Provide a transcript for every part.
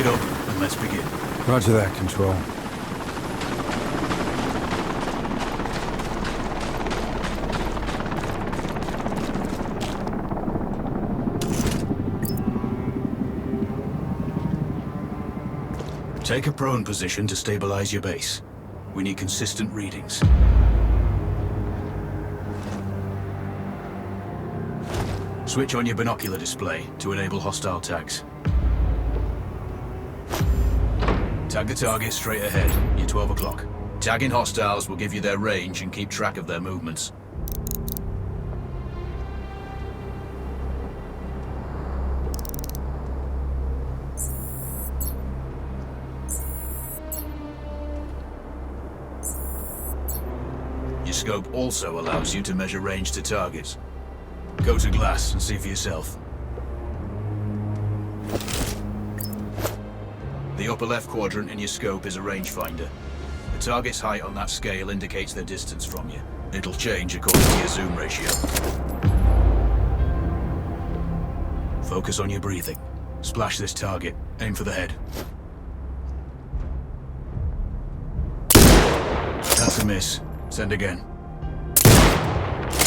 up and let's begin. Roger that, Control. Take a prone position to stabilize your base. We need consistent readings. Switch on your binocular display to enable hostile tags. Tag the target straight ahead, you're 12 o'clock. Tagging hostiles will give you their range and keep track of their movements. Your scope also allows you to measure range to targets. Go to glass and see for yourself. The upper left quadrant in your scope is a rangefinder. The target's height on that scale indicates their distance from you. It'll change according to your zoom ratio. Focus on your breathing. Splash this target. Aim for the head. That's a miss. Send again.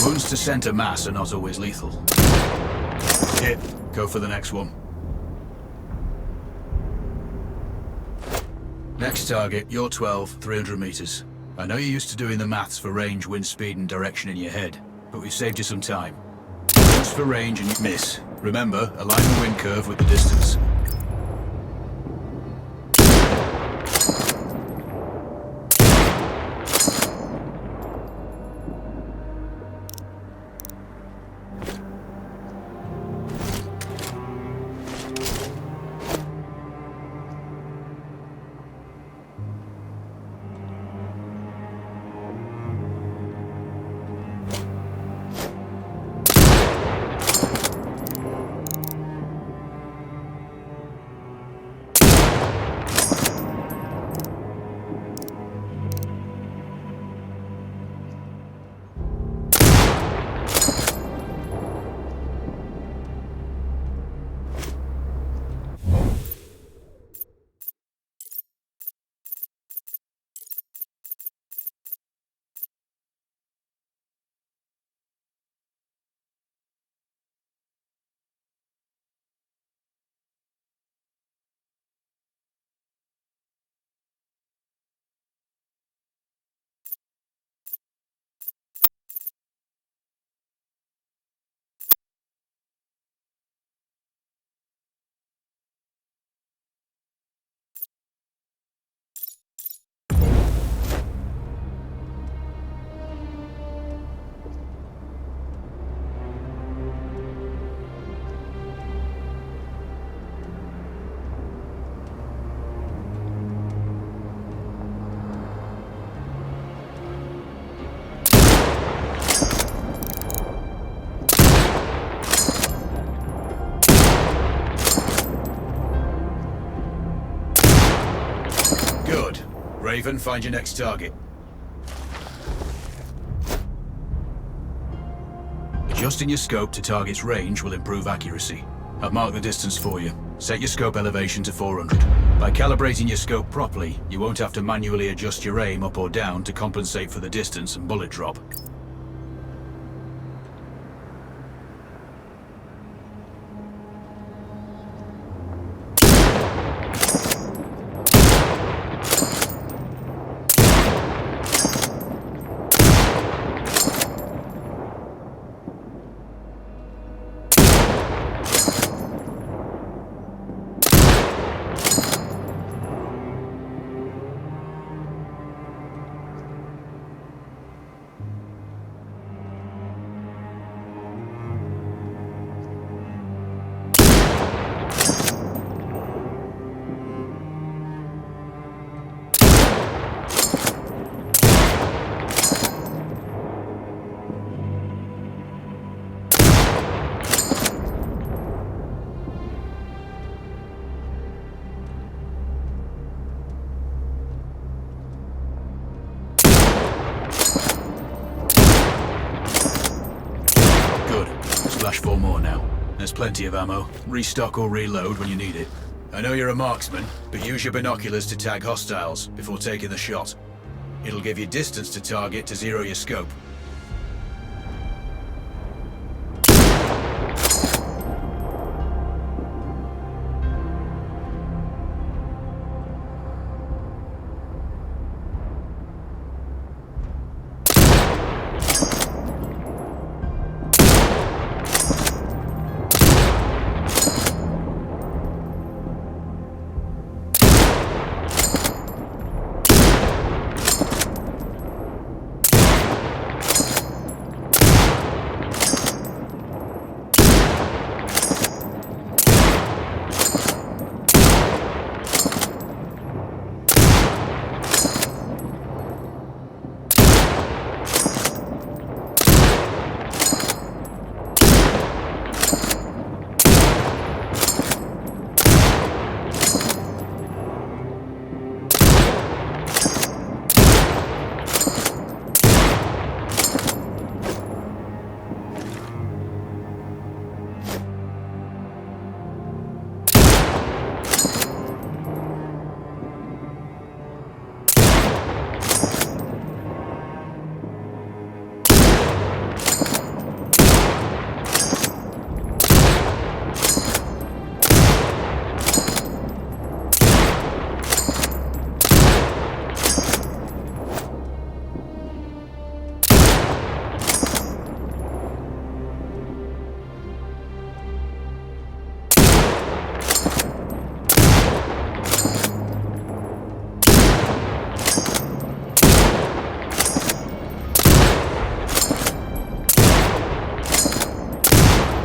Wounds to center mass are not always lethal. Hit. Go for the next one. Next target, you're 12, 300 meters. I know you're used to doing the maths for range, wind speed, and direction in your head, but we've saved you some time. Boost for range and you miss. Remember, align the wind curve with the distance. Good. Raven, find your next target. Adjusting your scope to target's range will improve accuracy. I've marked the distance for you. Set your scope elevation to 400. By calibrating your scope properly, you won't have to manually adjust your aim up or down to compensate for the distance and bullet drop. Splash 4 more now. There's plenty of ammo. Restock or reload when you need it. I know you're a marksman, but use your binoculars to tag hostiles before taking the shot. It'll give you distance to target to zero your scope.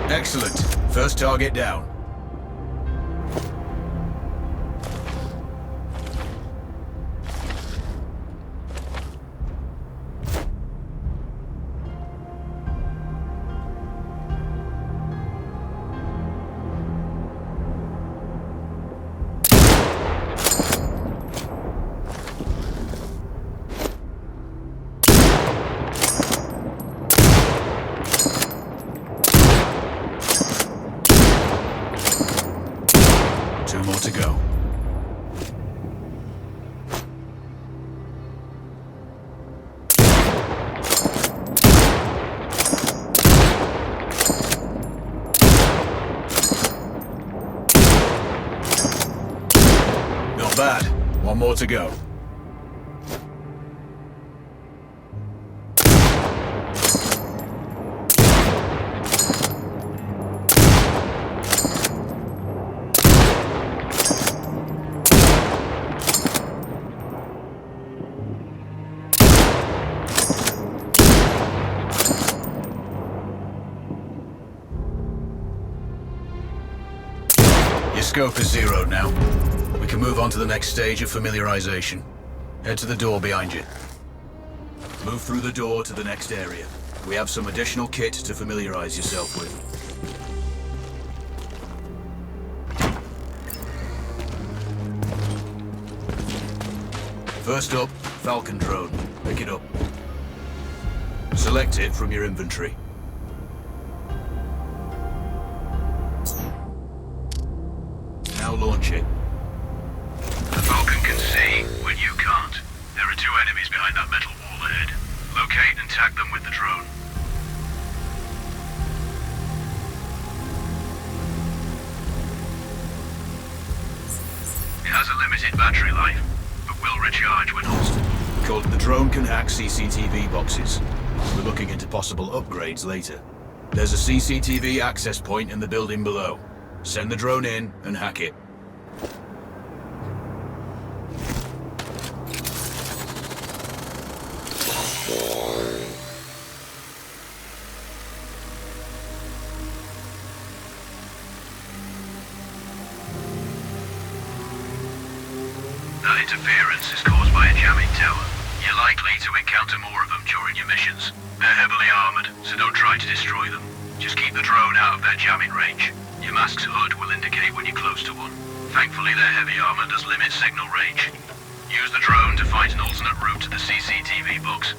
Excellent. First target down. Two more to go. Not bad. One more to go. Your scope is zeroed now. We can move on to the next stage of familiarization. Head to the door behind you. Move through the door to the next area. We have some additional kit to familiarize yourself with. First up, Falcon drone. Pick it up. Select it from your inventory. Now launch it. The Falcon can see when you can't. There are two enemies behind that metal wall ahead. Locate and tag them with the drone. It has a limited battery life, but will recharge when halted. The drone can hack CCTV boxes. We're looking into possible upgrades later. There's a CCTV access point in the building below. Send the drone in and hack it. That interference is caused by a jamming tower. You're likely to encounter more of them during your missions. They're heavily armored, so don't try to destroy them. Just keep the drone out of their jamming range. Your mask's hood will indicate when you're close to one. Thankfully, their heavy armor does limit signal range. Use the drone to find an alternate route to the CCTV box.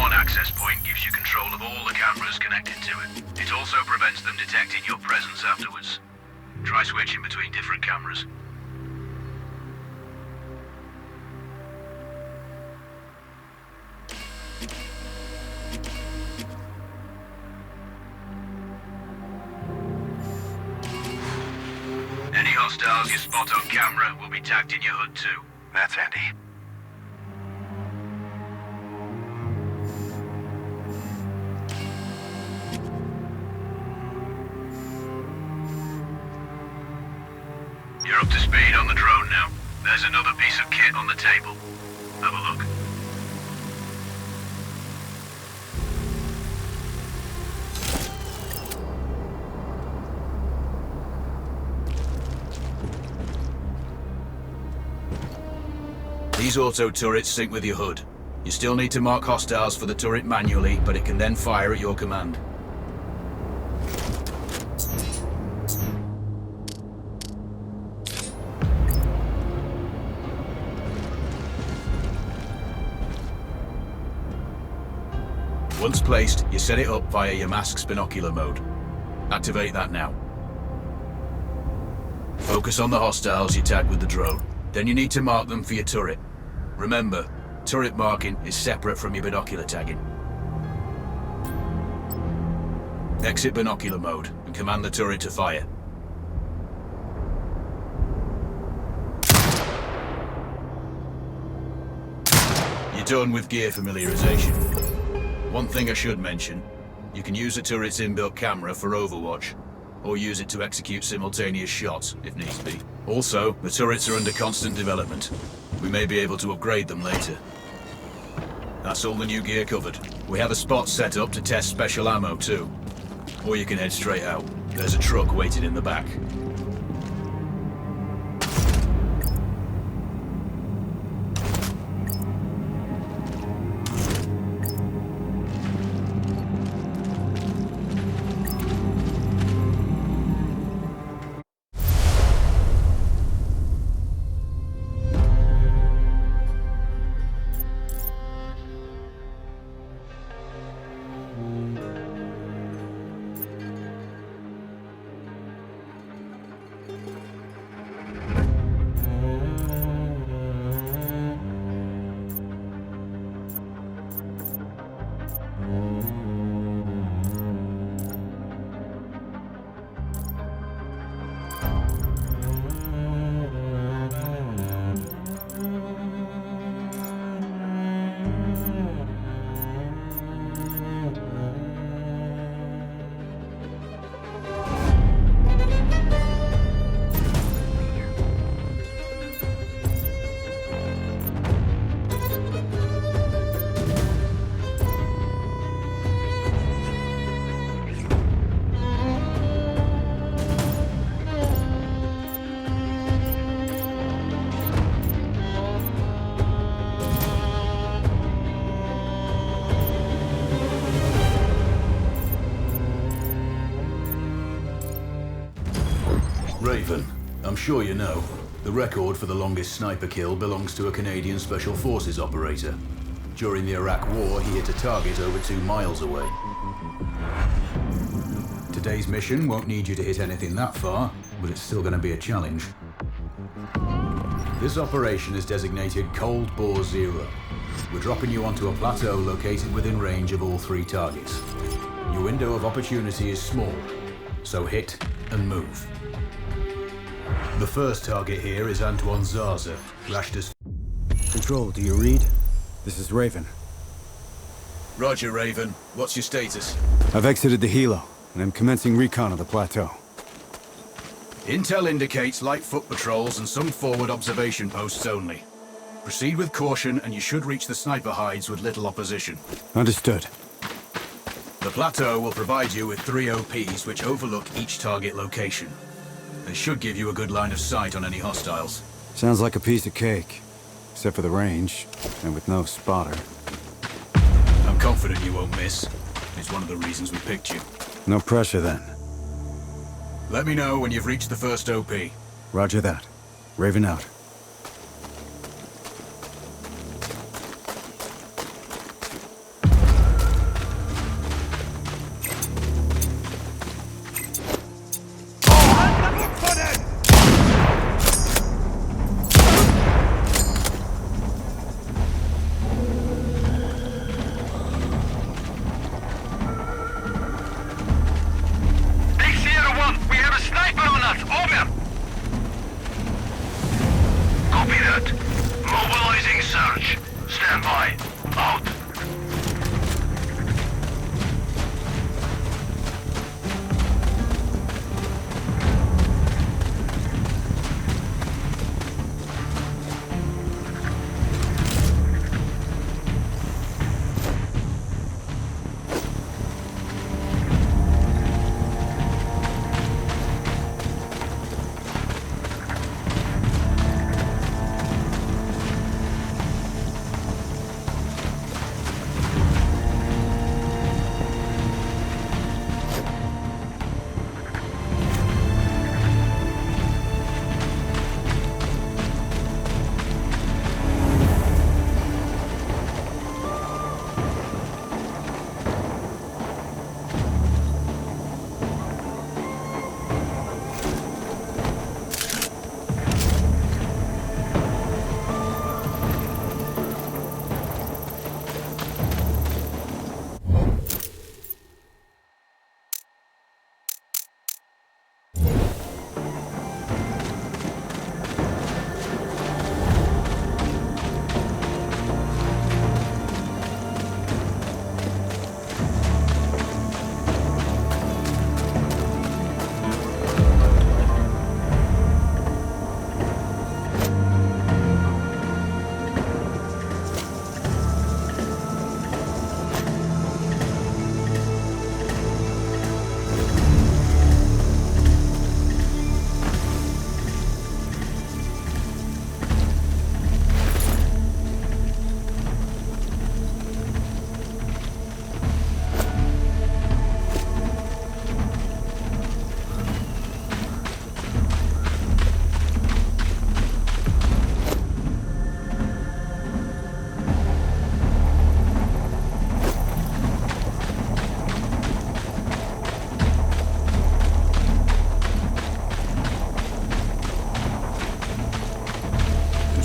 one access point gives you control of all the cameras connected to it. It also prevents them detecting your presence afterwards. Try switching between different cameras. Any hostiles you spot on camera will be tagged in your HUD too. That's handy. You're up to speed on the drone now. There's another piece of kit on the table. Have a look. These auto turrets sync with your HUD. You still need to mark hostiles for the turret manually, but it can then fire at your command. Once placed, you set it up via your mask's binocular mode. Activate that now. Focus on the hostiles you tag with the drone. Then you need to mark them for your turret. Remember, turret marking is separate from your binocular tagging. Exit binocular mode and command the turret to fire. You're done with gear familiarization. One thing I should mention, you can use the turret's inbuilt camera for overwatch, or use it to execute simultaneous shots, if needs be. Also, the turrets are under constant development. We may be able to upgrade them later. That's all the new gear covered. We have a spot set up to test special ammo too. Or you can head straight out. There's a truck waiting in the back. Raven, I'm sure you know, the record for the longest sniper kill belongs to a Canadian Special Forces operator. During the Iraq War, he hit a target over 2 miles away. Today's mission won't need you to hit anything that far, but it's still going to be a challenge. This operation is designated Cold Bore Zero. We're dropping you onto a plateau located within range of all 3 targets. Your window of opportunity is small, so hit and move. The first target here is Antoine Zaza, Rashta's... Control, do you read? This is Raven. Roger, Raven. What's your status? I've exited the helo, and I'm commencing recon of the plateau. Intel indicates light foot patrols and some forward observation posts only. Proceed with caution and you should reach the sniper hides with little opposition. Understood. The plateau will provide you with 3 OPs which overlook each target location. They should give you a good line of sight on any hostiles. Sounds like a piece of cake. Except for the range, and with no spotter. I'm confident you won't miss. It's one of the reasons we picked you. No pressure then. Let me know when you've reached the first OP. Roger that. Raven out.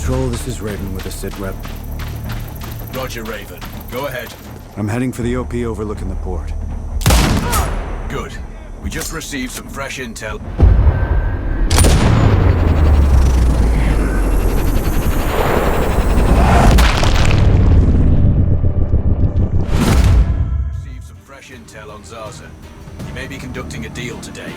Control, this is Raven with a sit rep. Roger, Raven. Go ahead. I'm heading for the OP overlooking the port. Good. We just received some fresh intel. Intel on Zaza. He may be conducting a deal today.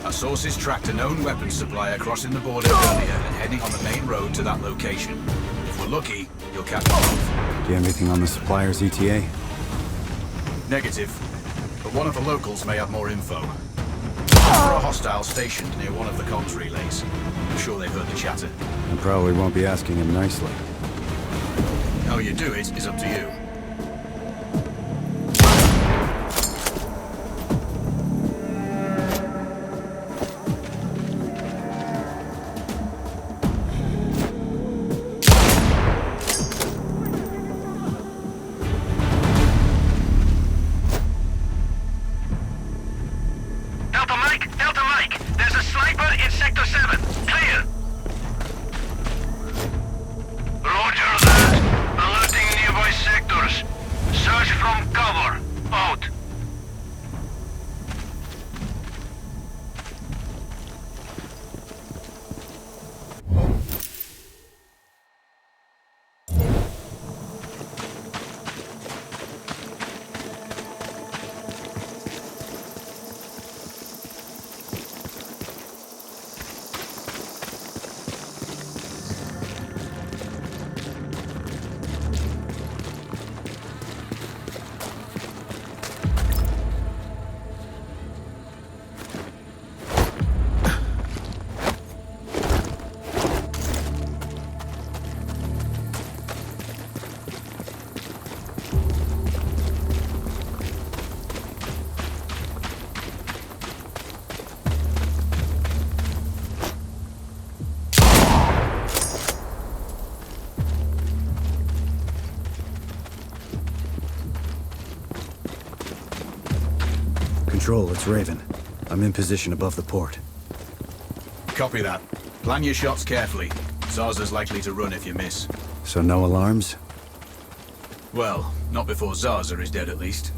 Our sources tracked a known weapons supplier crossing the border earlier and heading on the main road to that location. If we're lucky, you'll catch them both. Do you have anything on the supplier's ETA? Negative. But one of the locals may have more info. For a hostile stationed near one of the comms relays. I'm sure they've heard the chatter. I probably won't be asking him nicely. How you do it is up to you. Delta Mike, there's a sniper in Sector 7. Clear. Roger that. Alerting nearby sectors. Search from cover. Out. Control, it's Raven. I'm in position above the port. Copy that. Plan your shots carefully. Zaza's likely to run if you miss. So no alarms? Well, not before Zaza is dead at least.